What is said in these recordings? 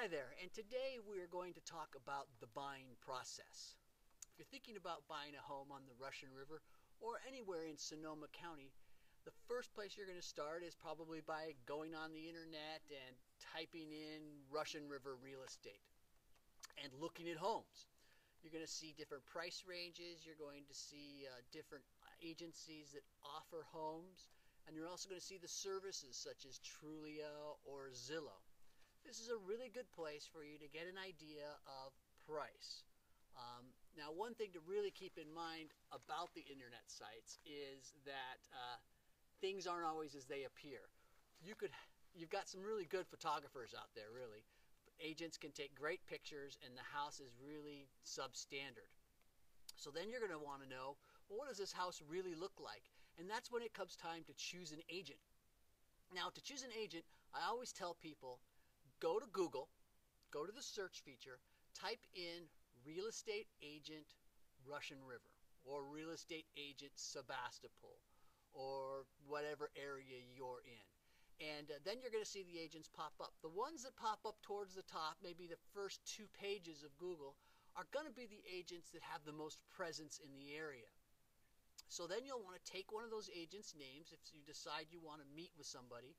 Hi there, and today we're going to talk about the buying process. If you're thinking about buying a home on the Russian River or anywhere in Sonoma County, the first place you're going to start is probably by going on the internet and typing in Russian River real estate and looking at homes. You're going to see different price ranges, you're going to see different agencies that offer homes, and you're also going to see the services such as Trulia or Zillow. This is a really good place for you to get an idea of price. Now, one thing to really keep in mind about the internet sites is that things aren't always as they appear. You've got some really good photographers out there, really. Agents can take great pictures and the house is really substandard. So then you're going to want to know, well, what does this house really look like? And that's when it comes time to choose an agent. Now, to choose an agent, I always tell people, go to Google, go to the search feature, type in real estate agent Russian River or real estate agent Sebastopol or whatever area you're in. And then you're going to see the agents pop up. The ones that pop up towards the top, maybe the first 2 pages of Google, are going to be the agents that have the most presence in the area. So then you'll want to take one of those agents' names if you decide you want to meet with somebody.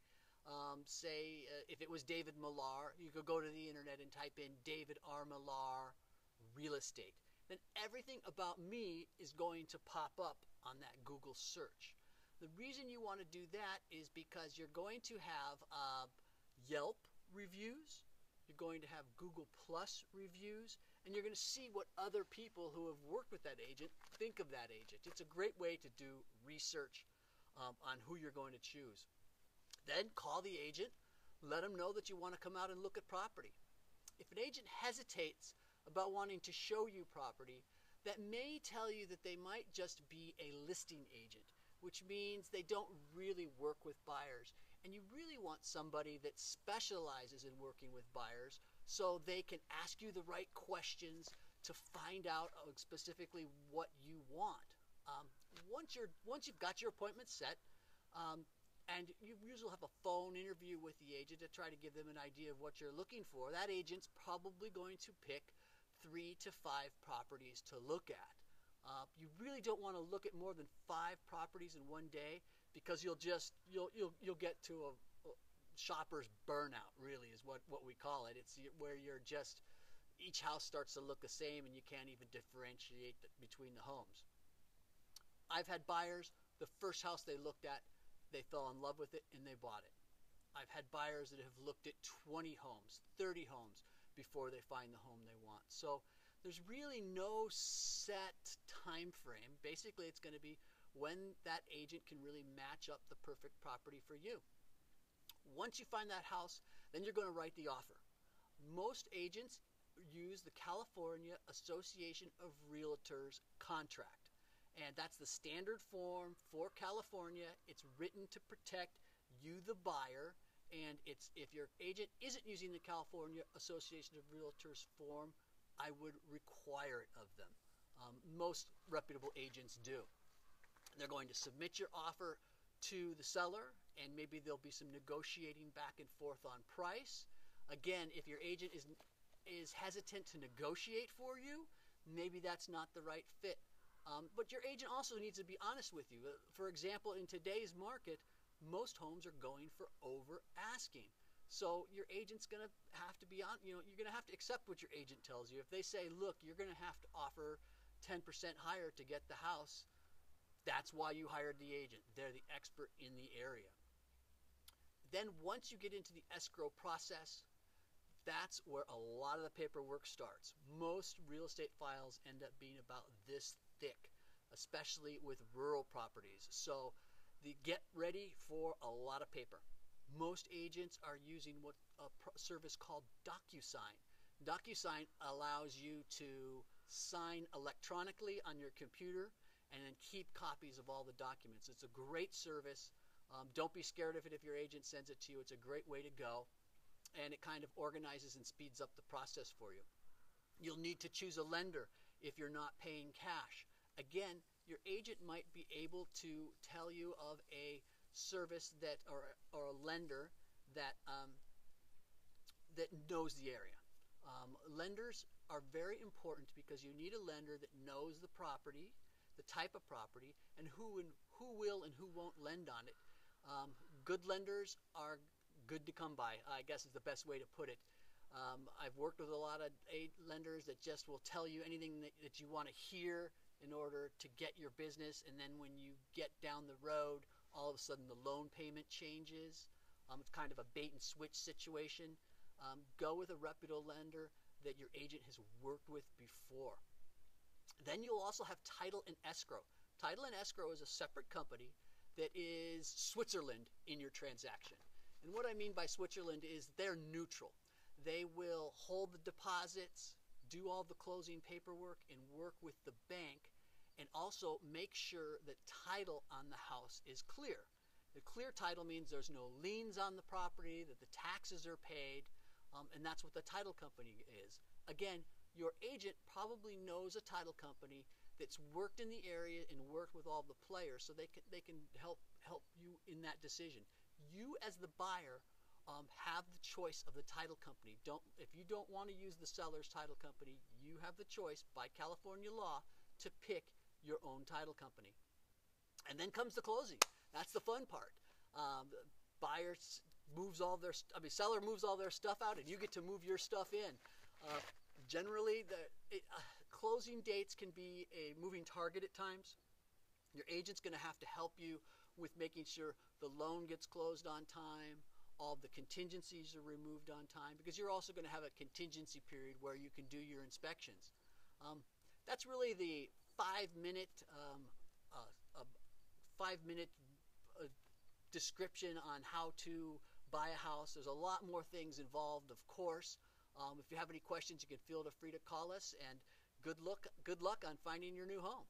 If it was David Millar, you could go to the internet and type in David R. Millar real estate. Then everything about me is going to pop up on that Google search. The reason you want to do that is because you're going to have Yelp reviews, you're going to have Google Plus reviews, and you're going to see what other people who have worked with that agent think of that agent. It's a great way to do research on who you're going to choose. Then call the agent, let them know that you want to come out and look at property. If an agent hesitates about wanting to show you property, that may tell you that they might just be a listing agent, which means they don't really work with buyers. And you really want somebody that specializes in working with buyers so they can ask you the right questions to find out specifically what you want. Once you've got your appointment set, and you usually have a phone interview with the agent to try to give them an idea of what you're looking for, that agent's probably going to pick 3 to 5 properties to look at. You really don't want to look at more than 5 properties in one day because you'll get to a shopper's burnout, really, is what we call it. It's where each house starts to look the same and you can't even differentiate between the homes. I've had buyers, the first house they looked at, they fell in love with it and they bought it. I've had buyers that have looked at 20 homes, 30 homes before they find the home they want. So there's really no set time frame. Basically, it's going to be when that agent can really match up the perfect property for you. Once you find that house, then you're going to write the offer. Most agents use the California Association of Realtors contract. And that's the standard form for California. It's written to protect you, the buyer. And if your agent isn't using the California Association of Realtors form, I would require it of them. Most reputable agents do. They're going to submit your offer to the seller, and maybe there'll be some negotiating back and forth on price. Again, if your agent is hesitant to negotiate for you, maybe that's not the right fit. But your agent also needs to be honest with you. For example, in today's market, most homes are going for over asking. So your agent's going to have to be you're going to have to accept what your agent tells you. If they say, look, you're going to have to offer 10% higher to get the house, that's why you hired the agent. They're the expert in the area. Then once you get into the escrow process, that's where a lot of the paperwork starts. Most real estate files end up being about this thick, especially with rural properties. So get ready for a lot of paper. Most agents are using a service called DocuSign. DocuSign allows you to sign electronically on your computer and then keep copies of all the documents. It's a great service. Don't be scared of it if your agent sends it to you. It's a great way to go, and it kind of organizes and speeds up the process for you. You'll need to choose a lender if you're not paying cash. Again, your agent might be able to tell you of a service or a lender that knows the area. Lenders are very important because you need a lender that knows the property, the type of property, and who will and who won't lend on it. Good lenders are good to come by, I guess is the best way to put it. I've worked with a lot of lenders that just will tell you anything that you want to hear in order to get your business, and then when you get down the road, all of a sudden the loan payment changes. It's kind of a bait and switch situation. Go with a reputable lender that your agent has worked with before. Then you'll also have title and escrow. Title and escrow is a separate company that is Switzerland in your transaction. And what I mean by Switzerland is they're neutral. They will hold the deposits, do all the closing paperwork, and work with the bank, and also make sure that title on the house is clear. The clear title means there's no liens on the property, that the taxes are paid, and that's what the title company is. Again, your agent probably knows a title company that's worked in the area and worked with all the players, so they can help you in that decision. You as the buyer have the choice of the title company. If you don't want to use the seller's title company, you have the choice by California law to pick your own title company. And then comes the closing. That's the fun part. Seller moves all their stuff out, and you get to move your stuff in. Generally, closing dates can be a moving target at times. Your agent's going to have to help you with making sure the loan gets closed on time, all the contingencies are removed on time, because you're also going to have a contingency period where you can do your inspections. That's really the 5-minute description on how to buy a house. There's a lot more things involved, of course. If you have any questions, you can feel free to call us, and good luck on finding your new home.